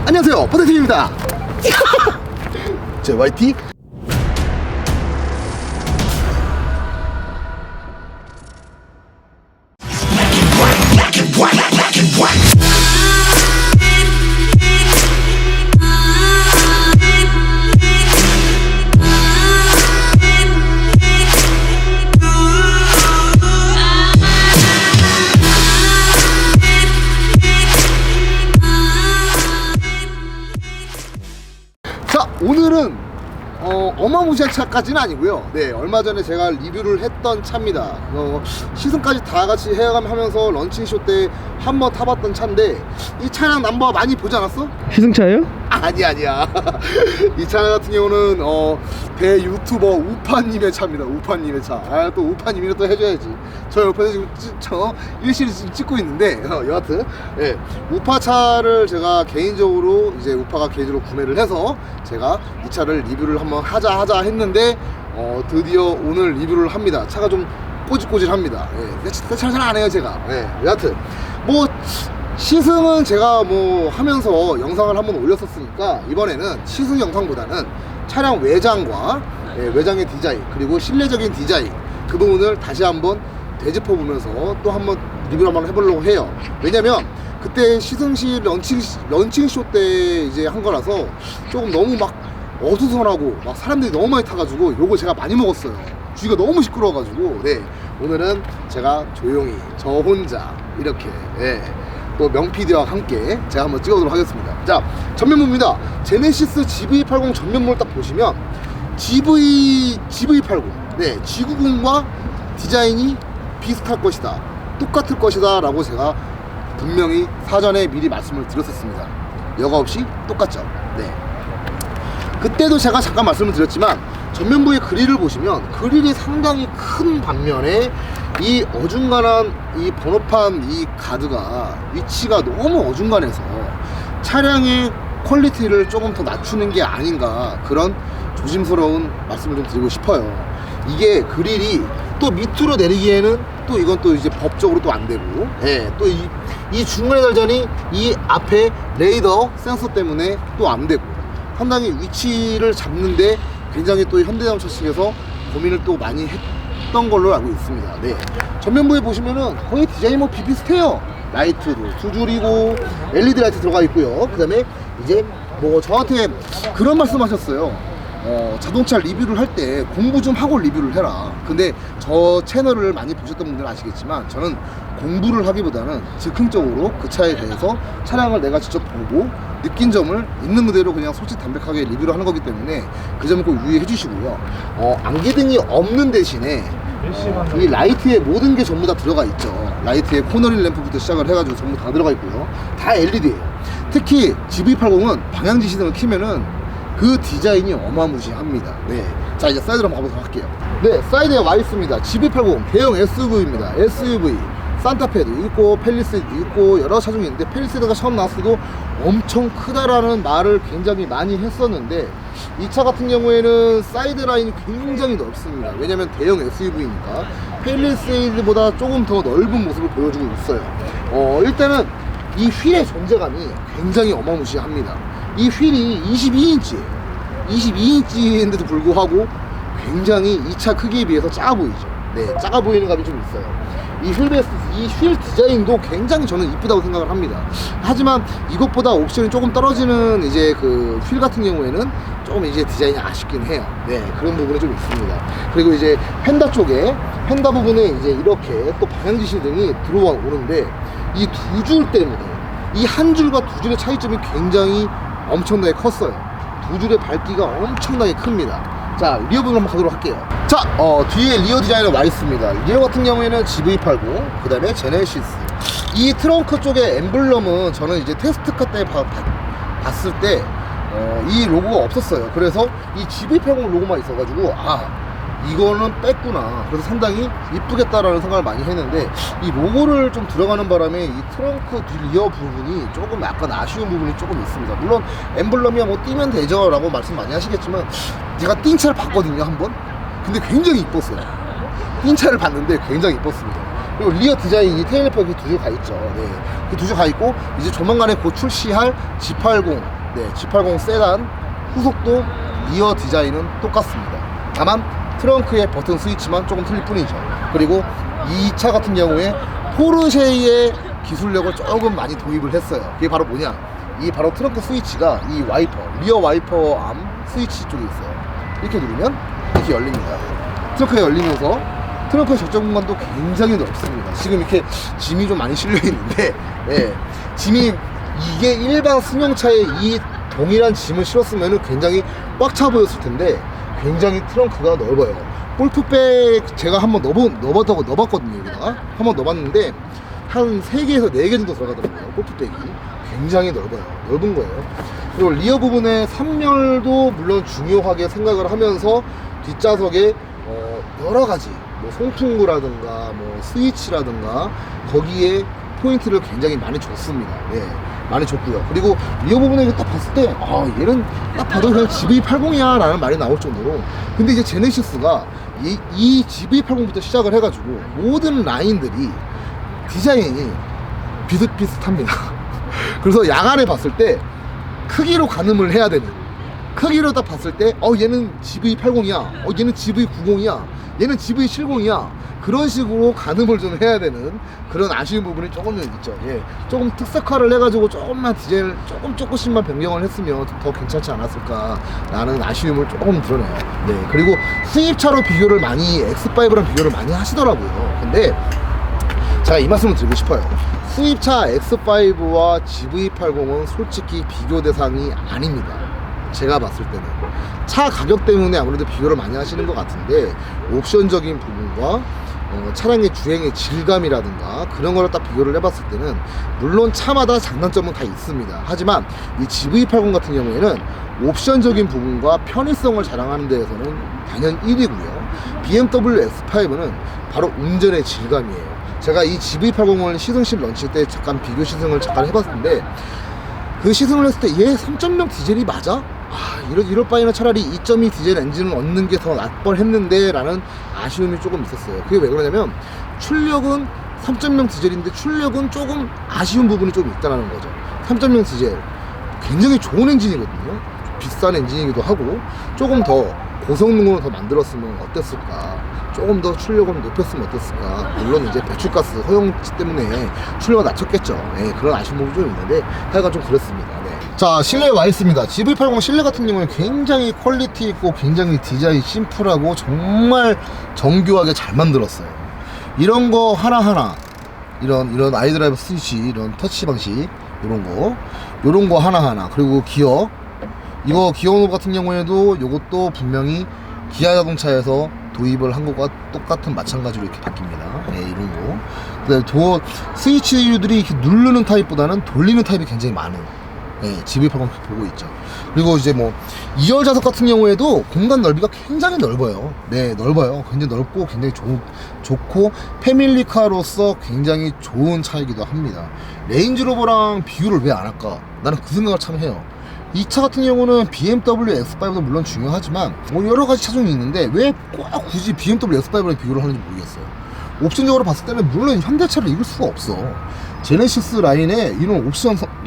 안녕하세요, 버드TV입니다. 제 YT. 자, 오늘은 어마무시한 차까지는 아니고요. 네, 얼마 전에 제가 리뷰를 했던 차입니다. 시승까지 다 같이 해가면서 런칭쇼 때 한번 타봤던 차인데, 이 차량 넘버 많이 보지 않았어? 시승차예요? 아니야. 이 차 같은 경우는 대 유튜버 우파님의 차입니다. 우파님의 차. 또 우파님이 또 해줘야지. 저 옆에서 지금 저 일시를 지금 찍고 있는데, 여하튼 네, 우파 차를 제가 개인적으로 이제 우파가 개인적으로 구매를 해서 제가 이 차를 리뷰를 한번 하자 했는데, 드디어 오늘 리뷰를 합니다. 차가 좀 꼬질꼬질합니다. 네, 새 차를 잘 안 해요 제가. 네, 여하튼 뭐 시승은 제가 뭐 하면서 영상을 한번 올렸었으니까, 이번에는 시승 영상보다는 차량 외장과 외장의 디자인, 그리고 실내적인 디자인, 그 부분을 다시 한번 되짚어 보면서 또 한번 리뷰를 한번 해보려고 해요. 왜냐면 그때 시승시 런칭쇼 때 이제 한 거라서 조금 너무 막 어수선하고 막 사람들이 너무 많이 타가지고 요거 제가 많이 먹었어요. 주위가 너무 시끄러워가지고, 네, 오늘은 제가 조용히 저 혼자 이렇게 또 명PD와 함께 제가 한번 찍어보도록 하겠습니다. 자, 전면부입니다. 제네시스 GV80 전면부를 딱 보시면 GV80, 네, G90과 디자인이 비슷할 것이다, 똑같을 것이다 라고 제가 분명히 사전에 미리 말씀을 드렸었습니다. 여과 없이 똑같죠. 네, 그때도 제가 잠깐 말씀을 드렸지만, 전면부의 그릴을 보시면 그릴이 상당히 큰 반면에 이 어중간한 이 번호판 이 가드가 위치가 너무 어중간해서 차량의 퀄리티를 조금 더 낮추는 게 아닌가, 그런 조심스러운 말씀을 좀 드리고 싶어요. 이게 그릴이 또 밑으로 내리기에는 또 이건 또 이제 법적으로 또 안 되고, 또 이 중간에 달자니 이 앞에 레이더 센서 때문에 또 안 되고, 상당히 위치를 잡는데 굉장히 또 현대자동차 측에서 고민을 또 많이 했던 걸로 알고 있습니다. 네, 전면부에 보시면은 거의 디자인이 뭐 비슷해요. 라이트도 두 줄이고 LED 라이트 들어가 있고요. 그 다음에 이제 뭐 저한테 그런 말씀 하셨어요. 자동차 리뷰를 할 때 공부 좀 하고 리뷰를 해라. 근데 저 채널을 많이 보셨던 분들은 아시겠지만, 저는 공부를 하기보다는 즉흥적으로 그 차에 대해서 차량을 내가 직접 보고 느낀 점을 있는 그대로 그냥 솔직 담백하게 리뷰를 하는 거기 때문에 그 점을 꼭 유의해 주시고요. 안개등이 없는 대신에 이 라이트에 모든 게 전부 다 들어가 있죠. 라이트에 코너링 램프부터 시작을 해가지고 전부 다 들어가 있고요. 다 LED예요. 특히 GV80은 방향지시등을 켜면은 그 디자인이 어마무시합니다. 네, 자, 이제 사이드로 한번 가보도록 할게요. 네, 사이드에 와 있습니다. GV80 대형 SUV입니다. SUV 산타페도 있고 팰리세이드도 있고 여러 차종이 있는데, 팰리세이드가 처음 나왔을 때도 엄청 크다라는 말을 굉장히 많이 했었는데, 이 차 같은 경우에는 사이드 라인이 굉장히 넓습니다. 왜냐면 대형 SUV니까 팰리세이드보다 조금 더 넓은 모습을 보여주고 있어요. 일단은 이 휠의 존재감이 굉장히 어마무시합니다. 이 휠이 22인치인데도 불구하고 굉장히 이 차 크기에 비해서 작아 보이죠. 네, 작아 보이는 감이 좀 있어요. 이 휠 디자인도 굉장히 저는 이쁘다고 생각을 합니다. 하지만 이것보다 옵션이 조금 떨어지는 이제 그 휠 같은 경우에는 조금 이제 디자인이 아쉽긴 해요. 네, 그런 부분이 좀 있습니다. 그리고 이제 휀다 쪽에, 휀다 부분에 이제 이렇게 또 방향지시 등이 들어와 오는데, 이 두 줄 때문에, 이 한 줄과 두 줄의 차이점이 굉장히 엄청나게 컸어요. 두 줄의 밝기가 엄청나게 큽니다. 자, 리어 부분 한번 가도록 할게요. 자, 뒤에 리어 디자인은 와 있습니다. 리어 같은 경우에는 GV80, 그 다음에 제네시스. 이 트렁크 쪽에 엠블럼은 저는 이제 테스트카 때 봤을 때 이 로고가 없었어요. 그래서 이 GV80 로고만 있어가지고, 이거는 뺐구나. 그래서 상당히 이쁘겠다라는 생각을 많이 했는데, 이 로고를 좀 들어가는 바람에 이 트렁크 리어 부분이 조금 약간 아쉬운 부분이 조금 있습니다. 물론 엠블럼이야 뭐 띄면 되죠 라고 말씀 많이 하시겠지만, 제가 띈 차를 봤거든요 한번. 근데 굉장히 이뻤어요. 띈 차를 봤는데 굉장히 이뻤습니다. 그리고 리어 디자인이 테일램프 이렇게 두 줄 가 있죠. 네, 그 두 줄 가 있고, 이제 조만간에 곧 출시할 G80 네, G80 세단 후속도 리어 디자인은 똑같습니다. 다만 트렁크의 버튼 스위치만 조금 틀릴 뿐이죠. 그리고 이 차 같은 경우에 포르쉐의 기술력을 조금 많이 도입을 했어요. 그게 바로 뭐냐, 이 바로 트렁크 스위치가 이 와이퍼, 리어 와이퍼 암 스위치 쪽에 있어요. 이렇게 누르면 이렇게 열립니다. 트렁크가 열리면서 트렁크의 적재 공간도 굉장히 넓습니다. 지금 이렇게 짐이 좀 많이 실려 있는데, 예, 짐이 이게 일반 승용차에 이 동일한 짐을 실었으면 굉장히 꽉 차 보였을 텐데 굉장히 트렁크가 넓어요. 골프백 제가 한번 넣어봤거든요. 여기다가 한번 넣어봤는데 한 3개에서 4개 정도 들어가더라고요. 골프백이 굉장히 넓은 거예요. 그리고 리어 부분에 3열도 물론 중요하게 생각을 하면서 뒷좌석에 여러가지 뭐 송풍구라든가 뭐 스위치라든가 거기에 포인트를 굉장히 많이 줬습니다. 예, 많이 줬고요. 그리고 리어 부분에 딱 봤을 때 얘는 딱 봐도 그냥 GV80이야 라는 말이 나올 정도로, 근데 이제 제네시스가 이 GV80부터 시작을 해가지고 모든 라인들이 디자인이 비슷비슷합니다. 그래서 야간에 봤을 때 크기로 가늠을 해야 되는, 크기로 딱 봤을 때 얘는 GV80이야, 얘는 GV90이야, 얘는 GV70이야, 그런 식으로 가늠을 좀 해야 되는 그런 아쉬운 부분이 조금은 있죠. 예, 조금 특색화를 해가지고 조금만 디자인을 조금씩만 변경을 했으면 더 괜찮지 않았을까 라는 아쉬움을 조금 드러내요. 네, 그리고 수입차로 비교를 많이 X5랑 비교를 많이 하시더라고요. 근데 제가 이 말씀을 드리고 싶어요. 수입차 X5와 GV80은 솔직히 비교 대상이 아닙니다. 제가 봤을 때는 차 가격 때문에 아무래도 비교를 많이 하시는 것 같은데, 옵션적인 부분과 차량의 주행의 질감이라든가 그런 거를 딱 비교를 해봤을 때는 물론 차마다 장단점은 다 있습니다. 하지만 이 GV80 같은 경우에는 옵션적인 부분과 편의성을 자랑하는 데에서는 단연 1위고요. BMW X5는 바로 운전의 질감이에요. 제가 이 GV80을 시승실 런치 때 잠깐 비교 시승을 잠깐 해봤는데, 그 시승을 했을 때 얘 3.0 디젤이 맞아? 이럴 바에는 차라리 2.2 디젤 엔진을 얻는 게 더 낫벌 했는데 라는 아쉬움이 조금 있었어요. 그게 왜 그러냐면 출력은 3.0 디젤인데 출력은 조금 아쉬운 부분이 좀 있다는 거죠. 3.0 디젤 굉장히 좋은 엔진이거든요. 비싼 엔진이기도 하고 조금 더 고성능으로 더 만들었으면 어땠을까, 조금 더 출력을 높였으면 어땠을까. 물론 이제 배출가스 허용치 때문에 출력을 낮췄겠죠. 네, 그런 아쉬운 부분이 좀 있는데 하여간 좀 그렇습니다. 네. 자, 실내에 와 있습니다. GV80 실내 같은 경우는 굉장히 퀄리티 있고 굉장히 디자인 심플하고 정말 정교하게 잘 만들었어요. 이런 거 하나하나, 이런 아이드라이브 스위치, 이런 터치 방식, 요런 거 하나하나, 그리고 기어, 이거 기어 노브 같은 경우에도 요것도 분명히 기아 자동차에서 도입을 한 것과 똑같은 마찬가지로 이렇게 바뀝니다. 네, 이런 거. 그다음에 스위치들이 이렇게 누르는 타입보다는 돌리는 타입이 굉장히 많은, 네, GV80 보고 있죠. 그리고 이제 뭐 2열 좌석 같은 경우에도 공간 넓이가 굉장히 넓어요. 네, 넓어요. 굉장히 넓고 굉장히 좋고 패밀리카로서 굉장히 좋은 차이기도 합니다. 레인지로버랑 비교를 왜 안 할까? 나는 그 생각을 참 해요. 이 차 같은 경우는 BMW X5도 물론 중요하지만 뭐 여러가지 차종이 있는데 왜 꼭 굳이 BMW X5랑 비교를 하는지 모르겠어요. 옵션적으로 봤을 때는 물론 현대차를 이길 수가 없어. 제네시스 라인에 이런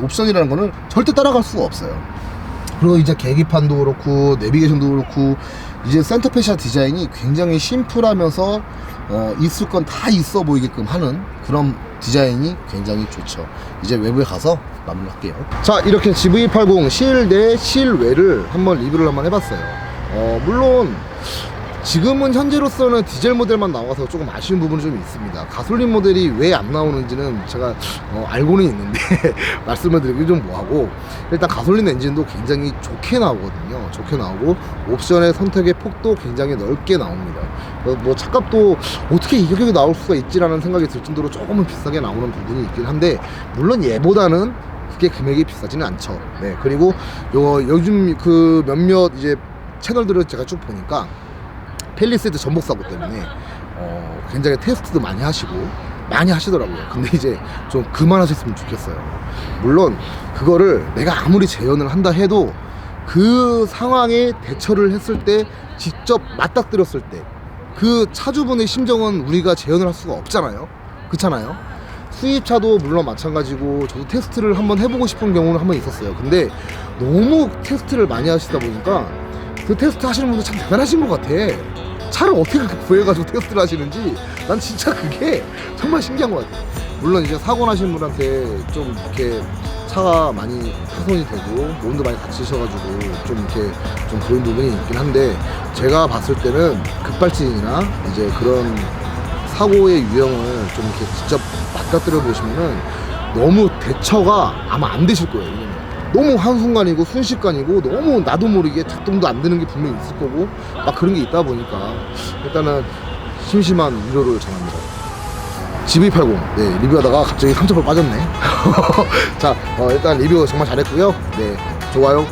옵션이라는 거는 절대 따라갈 수가 없어요. 그리고 이제 계기판도 그렇고 내비게이션도 그렇고 이제 센터페시아 디자인이 굉장히 심플하면서 있을 건 다 있어 보이게끔 하는 그런 디자인이 굉장히 좋죠. 이제 외부에 가서 마무리할게요. 자, 이렇게 GV80 실내 실외를 한번 리뷰를 한번 해봤어요. 물론 지금은 현재로서는 디젤 모델만 나와서 조금 아쉬운 부분이 좀 있습니다. 가솔린 모델이 왜 안 나오는지는 제가 알고는 있는데 말씀을 드리기 좀 뭐하고, 일단 가솔린 엔진도 굉장히 좋게 나오거든요. 좋게 나오고 옵션의 선택의 폭도 굉장히 넓게 나옵니다. 뭐 차값도 어떻게 이 가격에 나올 수가 있지라는 생각이 들 정도로 조금은 비싸게 나오는 부분이 있긴 한데, 물론 얘보다는 그게 금액이 비싸지는 않죠. 네, 그리고 요즘 그 몇몇 이제 채널들을 제가 쭉 보니까 팰리세이드 전복 사고 때문에 굉장히 테스트도 많이 하시더라고요. 근데 이제 좀 그만하셨으면 좋겠어요. 물론 그거를 내가 아무리 재현을 한다 해도 그 상황에 대처를 했을 때, 직접 맞닥뜨렸을 때 그 차주분의 심정은 우리가 재현을 할 수가 없잖아요. 그렇잖아요. 수입차도 물론 마찬가지고 저도 테스트를 한번 해보고 싶은 경우는 한번 있었어요. 근데 너무 테스트를 많이 하시다 보니까 그 테스트 하시는 분들 참 대단하신 것 같아. 차를 어떻게 그렇게 구해가지고 테스트를 하시는지 난 진짜 그게 정말 신기한 것 같아. 물론 이제 사고 나신 분한테 좀 이렇게 차가 많이 파손이 되고 몸도 많이 다치셔가지고 좀 이렇게 좀 그런 부분이 있긴 한데, 제가 봤을 때는 급발진이나 이제 그런 사고의 유형을 좀 이렇게 직접 맞닥뜨려 보시면은 너무 대처가 아마 안 되실 거예요. 왜냐면 너무 한순간이고 순식간이고 너무 나도 모르게 작동도 안 되는 게 분명히 있을 거고 막 그런 게 있다 보니까 일단은 심심한 위로를 전합니다. GV80 네, 리뷰하다가 갑자기 3점을 빠졌네. 자, 일단 리뷰 정말 잘했고요. 네, 좋아요,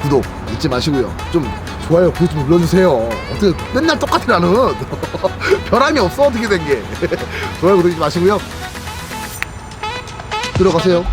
구독 잊지 마시고요. 좀 좋아요, 구독 좀 눌러주세요. 어떻게 맨날 똑같이 나는 변함이 없어 어떻게 된 게. 좋아요, 구독 잊지 마시고요. 들어가세요.